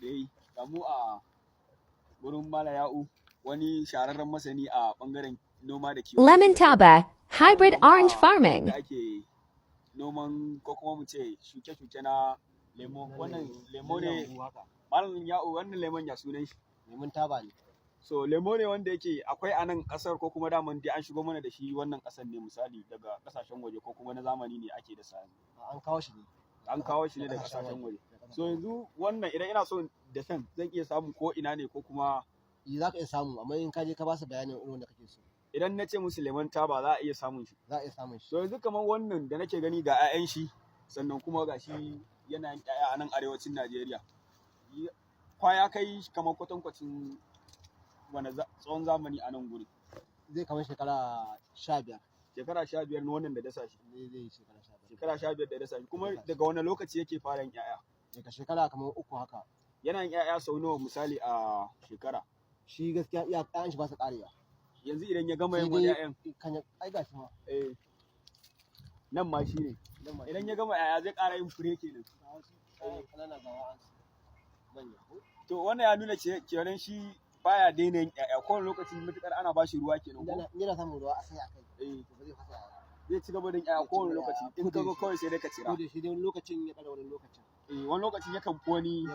yakeyi. Kamu a gurin Mala Ya'u, wani shahararren masani a bangaren noma da kiwo. Lemon taba, hybrid orange farming. Da ake noman ko kuma mu ce shuke-shuke na lemo. Wannan lemo ne Malam Ya'u, wannan lemon ya sunan shi? Lemon taba ne. So lemo ne wanda yake akwai a nan kasar ko kuma daman dai an shigo mana da shi wannan kasar ne, misali daga kasashen waje ko kuma na zamani ne ake da sa. An kawo shi ne. An kawo shi ne daga kasashen waje. So yanzu wannan idan ina so da san zan iya samu ko ina ne ko kuma za ka iya samu, amma in ka je ka ba su bayanin irin da kake so. Idan na ce musu lemon taba za a iya samun shi. Za a iya samun shi. So yanzu kamar wannan da nake gani ga 'ya'yan shi, sannan kuma ga shi yana yin 'ya'ya a nan arewacin Najeriya. Kwaya kai kamar kwatankwacin wani tsawon zamani a nan guri. Zai kamar shekara 15. Shekara 15 na wannan da dasa shi. Zai shekara 15 da dasa shi. Kuma daga wani lokaci yake fara yin 'ya'ya? Daga shekara kamar 3 haka. Yana yin 'ya'ya sau nawa misali a shekara? Shi gaskiya iya 'ya'yan shi ba su ƙarewa. Yanzu idan ya gama yin wani 'ya'yan ai gashi ma. Nan ma shi ne. Idan ya gama 'ya'ya zai ƙara yin fure kenan. To wannan ya nuna kenan shi baya daina yin 'ya'ya kowane lokacin mutukar ana ba shi ruwa kenan ko? Yana samun ruwa a sai a kai. To ba zai fasa 'ya'ya. Zai ci gaba da yin 'ya'ya kowane lokaci, in ka zo kawai sai dai ka cira. Ko da shi dai wani lokacin ya ƙara wani lokacin. Wani lokacin yakan fi wani.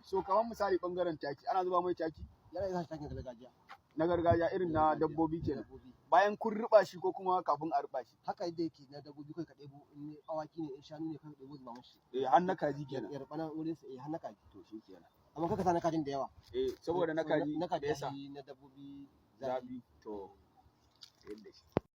So kamar misali bangaren taki, ana zuba mai taki? Yana yin takin gargajiya. Na gargajiya irin na dabbobi kenan. Bayan kun ruba shi ko kuma kafin a ruba shi? Haka yadda yake na dabbobi kai ka ɗebo, in awaki ne in shanu ne kai ka ɗebo zuba mashi. Har na kaji kenan. Ya ruɓa nan wurin sa har na kaji. To shi kenan. Amma kaka sa na kajin da yawa. Saboda na kaji na dabbobi zabi to yadda shi.